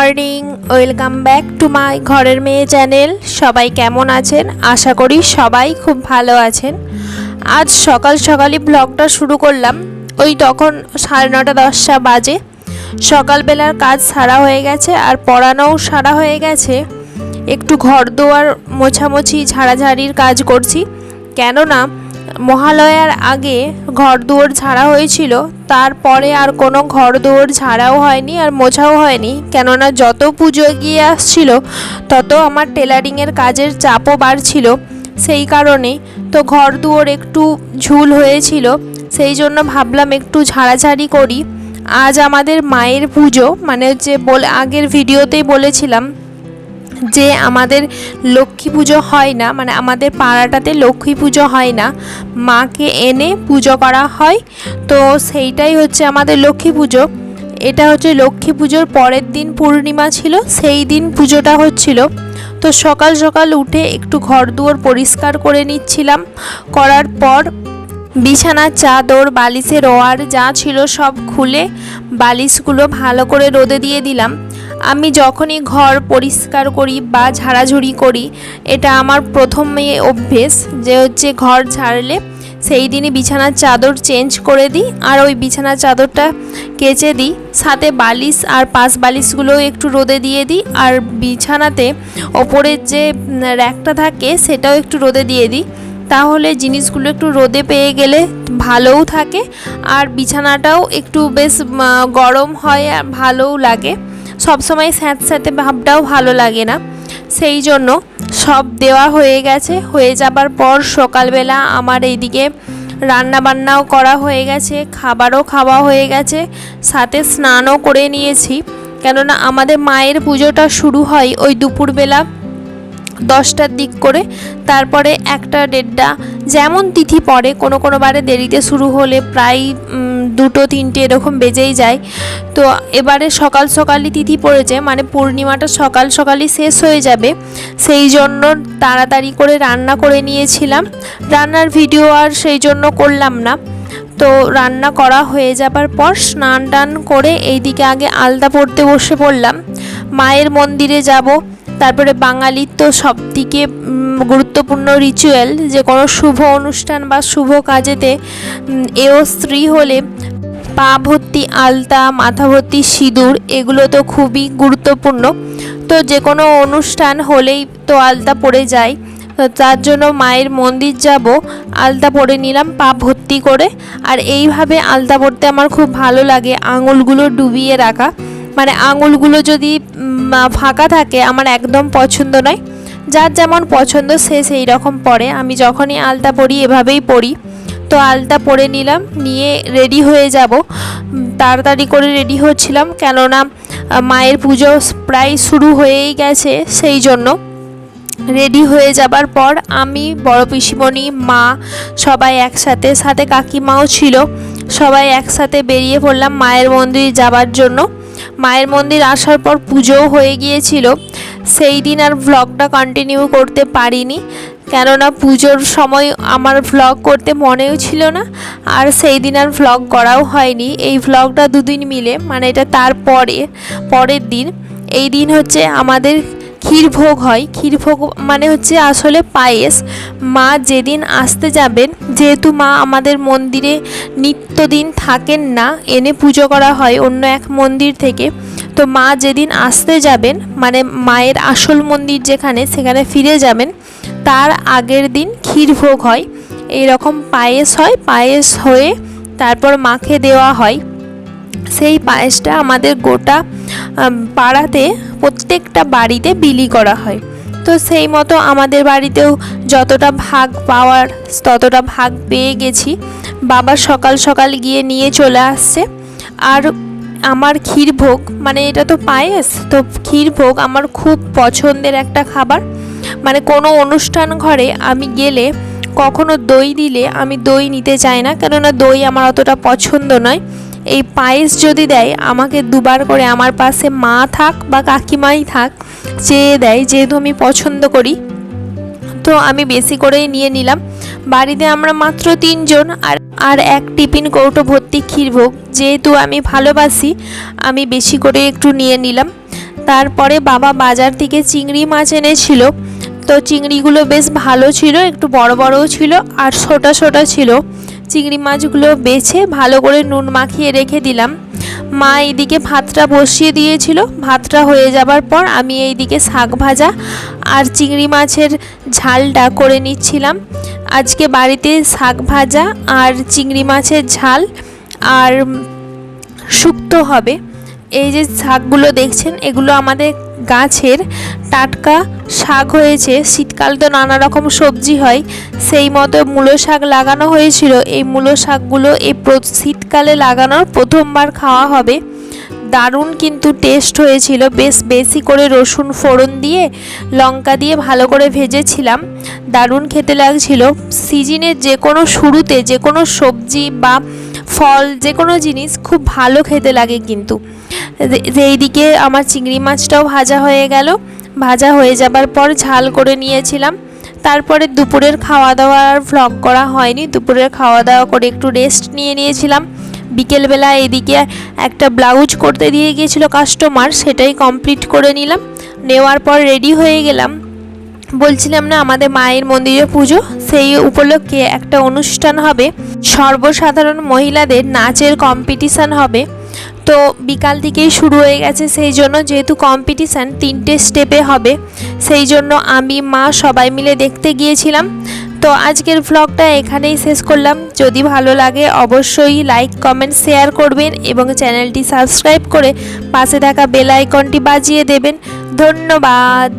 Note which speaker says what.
Speaker 1: Morning, welcome back to my ঘরের মেয়ে channel. সবাই কেমন আছেন? আশা করি সবাই খুব ভালো আছেন। আজ সকাল সকালই ব্লগটা শুরু করলাম। ওই তখন 9:30 10টা বাজে। সকালবেলার কাজ সারা হয়ে গেছে আর পড়ানোও সারা হয়ে গেছে। একটু ঘর দুয়ার মোছামুছি ঝাড়াঝাড়ির কাজ করছি, কেননা মহালয়ার আগে ঘর দুয়ার ঝাড়া হয়েছিল, তারপরে আর কোনো ঘর দুয়ার ঝাড়াও হয়নি আর মোছাও হয়নি। কেননা যত পুজো এগিয়ে আসছিল তত আমার টেলারিংয়ের কাজের চাপও বাড়ছিল, সেই কারণে তো ঘর দুয়ার একটু ঝুল হয়েছিল। সেই জন্য ভাবলাম একটু ঝাড়াঝাড়ি করি। আজ আমাদের মায়ের পুজো, মানে যে আগের ভিডিওতেই বলেছিলাম যে আমাদের লক্ষ্মী পুজো হয় না, মানে আমাদের পাড়াটাতে লক্ষ্মী পুজো হয় না, মাকে এনে পুজো করা হয়। তো সেইটাই হচ্ছে আমাদের লক্ষ্মী পুজো। এটা হচ্ছে লক্ষ্মী পুজোর পরের দিন পূর্ণিমা ছিল, সেই দিন পুজোটা হচ্ছিল। তো সকাল সকাল উঠে একটু ঘর দুয়ার পরিষ্কার করে নিচ্ছিলাম। করার পর বিছানার চাদর বালিশের ওয়ার যা ছিল সব খুলে বালিশগুলো ভালো করে রোদে দিয়ে দিলাম। আমি যখনই ঘর পরিষ্কার করি বা ঝাড়াঝুড়ি করি, এটা আমার প্রথমে অভ্যেস যে হচ্ছে ঘর ঝাড়লে সেই দিনই বিছানার চাদর চেঞ্জ করে দিই আর ওই বিছানার চাদরটা কেচে দিই, সাথে বালিশ আর পাশ বালিশগুলোও একটু রোদে দিয়ে দিই, আর বিছানাতে ওপরের যে র্যাকটা থাকে সেটাও একটু রোদে দিয়ে দিই। তাহলে জিনিসগুলো একটু রোদে পেয়ে গেলে ভালোও থাকে আর বিছানাটাও একটু বেশ গরম হয় আর ভালোও লাগে। সবসময় স্যাঁতস্যাঁতে ভাবটাও ভালো লাগে না, সেই জন্য সব দেওয়া হয়ে গেছে। হয়ে যাবার পর সকালবেলা আমার এইদিকে রান্না বান্নাও করা হয়ে গেছে, খাবারও খাওয়া হয়ে গেছে, সাথে স্নানও করে নিয়েছি। কেননা আমাদের মায়ের পুজোটা শুরু হয় ওই দুপুরবেলা 10টার দিক করে, তারপরে 1টা 1:30 যেমন তিথি পড়ে। কোনো কোনো বারে দেরিতে শুরু হলে প্রায় 2টো 3টে এরকম বেজেই যায়। তো এবারে সকাল সকালই তিথি পড়েছে, মানে পূর্ণিমাটা সকাল সকালই শেষ হয়ে যাবে, সেই জন্য তাড়াতাড়ি করে রান্না করে নিয়েছিলাম। রান্নার ভিডিও আর সেই জন্য করলাম না। তো রান্না করা হয়ে যাবার পর স্নান টান করে এইদিকে আগে আলতা পড়তে বসে পড়লাম। মায়ের মন্দিরে যাব, তারপরে বাঙালির তো সবথেকে গুরুত্বপূর্ণ রিচুয়াল যে কোনো শুভ অনুষ্ঠান বা শুভ কাজেতে এও স্ত্রী হলে পা ভর্তি আলতা, মাথা ভর্তি সিঁদুর, এগুলো তো খুবই গুরুত্বপূর্ণ। তো যে কোনো অনুষ্ঠান হলেই তো আলতা পরে যায়, তো তার জন্য মায়ের মন্দির যাব, আলতা পরে নিলাম পা ভর্তি করে। আর এইভাবে আলতা পরতে আমার খুব ভালো লাগে, আঙুলগুলো ডুবিয়ে রাখা, মানে আঙুলগুলো যদি ফাঁকা থাকে আমার একদম পছন্দ নয়। যার যেমন পছন্দ সে সেই রকম পরে, আমি যখনই আলতা পরি এভাবেই পরি। তো আলতা পরে নিলাম, নিয়ে রেডি হয়ে যাব। তাড়াতাড়ি করে রেডি হচ্ছিলাম, কেননা মায়ের পুজো প্রায় শুরু হয়েই গেছে, সেই জন্য। রেডি হয়ে যাবার পর আমি, বড় পিসিমণি, মা সবাই একসাথে, সাথে কাকিমাও ছিল, সবাই একসাথে বেরিয়ে পড়লাম মায়ের মন্দির যাবার জন্য। মায়ের মন্দির আসার পর পুজোও হয়ে গিয়েছিল। সেই দিন আর ভ্লগটা কন্টিনিউ করতে পারিনি, কেননা পুজোর সময় আমার ভ্লগ করতে মনেও ছিল না, আর সেই দিন আর ভ্লগ করাও হয়নি। এই ভ্লগটা দুদিন মিলে, মানে এটা পরের দিন। এই দিন হচ্ছে আমাদের ক্ষীরভোগ হয়। ক্ষীরভোগ মানে হচ্ছে আসলে পায়েস। মা যেদিন আসতে যাবেন, যেহেতু মা আমাদের মন্দিরে নিত্যদিন থাকেন না, এনে পুজো করা হয় অন্য এক মন্দির থেকে, তো মা যেদিন আসতে যাবেন, মানে মায়ের আসল মন্দির যেখানে, সেখানে ফিরে যাবেন, তার আগের দিন ক্ষীরভোগ হয়। এই রকম পায়েস হয়, পায়েস হয়ে তারপর মাকে দেওয়া হয়। সেই পায়েসটা আমাদের গোটা পাড়াতে প্রত্যেকটা বাড়িতে বিলি করা হয়। তো সেই মতো আমাদের বাড়িতেও যতটা ভাগ পাওয়ার ততটা ভাগ পেয়ে গেছি। বাবা সকাল সকাল গিয়ে নিয়ে চলে আসছে। আর আমার ক্ষীরভোগ, মানে এটা তো পায়েস, তো ক্ষীরভোগ আমার খুব পছন্দের একটা খাবার। মানে কোনো অনুষ্ঠান ঘরে আমি গেলে কখনো দই দিলে আমি দই নিতে চাই না, কেননা দই আমার অতটা পছন্দ নয়। এই পায়েস যদি দেয় আমাকে দুবার করে আমার পাশে মা থাক বা কাকিমাই থাক চেয়ে দেয়, যেহেতু আমি পছন্দ করি। তো আমি বেশি করেই নিয়ে নিলাম। বাড়িতে আমরা মাত্র 3 জন, আর এক টিফিন কৌটো ভর্তি ক্ষীরভোগ, যেহেতু আমি ভালোবাসি আমি বেশি করে একটু নিয়ে নিলাম। তারপরে বাবা বাজার থেকে চিংড়ি মাছ এনেছিল। তো চিংড়িগুলো বেশ ভালো ছিল, একটু বড় বড়ও ছিল আর ছোটা ছোটা ছিল। চিংড়ি মাছগুলো বেছে ভালো করে নুন মাখিয়ে রেখে দিলাম। মা এইদিকে ভাতটা বসিয়ে দিয়েছিল। ভাতটা হয়ে যাবার পর আমি এইদিকে শাক ভাজা আর চিংড়ি মাছের ঝালটা করে নিচ্ছিলাম। আজকে বাড়িতে শাক ভাজা আর চিংড়ি মাছের ঝাল আর শুক্তো হবে। এই যে শাকগুলো দেখছেন এগুলো আমাদের গাছের টাটকা শাক হয়েছে। শীতকাল তো নানা রকম সবজি হয়, সেই মতো মূলো শাক লাগানো হয়েছিল। এই মূলো শাকগুলো এই শীতকালে লাগানোর প্রথমবার খাওয়া হবে। দারুণ কিন্তু টেস্ট হয়েছিল। বেশ বেশি করে রসুন ফোড়ন দিয়ে লঙ্কা দিয়ে ভালো করে ভেজেছিলাম, দারুণ খেতে লাগছিল। সিজনের যে কোনো শুরুতে যে কোনো সবজি বা ফল যে কোনো জিনিস খুব ভালো খেতে লাগে কিন্তু। এইদিকে আমার চিংড়ি মাছটাও ভাজা হয়ে গেল। ভাজা হয়ে যাবার পর ঝাল করে নিয়েছিলাম। তারপরে দুপুরের খাওয়া দাওয়া আর ভ্লগ করা হয়নি। দুপুরের খাওয়া দাওয়া করে একটু রেস্ট নিয়েছিলাম। বিকেলবেলা এদিকে একটা ব্লাউজ করতে দিয়ে গিয়েছিল কাস্টমার, সেটাই কমপ্লিট করে নিলাম। নেওয়ার পর রেডি হয়ে গেলাম। বলছিলাম না আমাদের মায়ের মন্দিরে পুজো, সেই উপলক্ষে একটা অনুষ্ঠান হবে। সর্বসাধারণ মহিলাদের নাচের কম্পিটিশান হবে। তো বিকাল থেকেই শুরু হয়ে গেছে। সেই জন্য যেহেতু কম্পিটিশান 3টে স্টেপে হবে, সেই জন্য আমি মা সবাই মিলে দেখতে গিয়েছিলাম। তো আজকের ভ্লগটা এখানেই শেষ করলাম। যদি ভালো লাগে অবশ্যই লাইক কমেন্ট শেয়ার করবেন এবং চ্যানেলটি সাবস্ক্রাইব করে পাশে থাকা বেল আইকনটি বাজিয়ে দেবেন। ধন্যবাদ।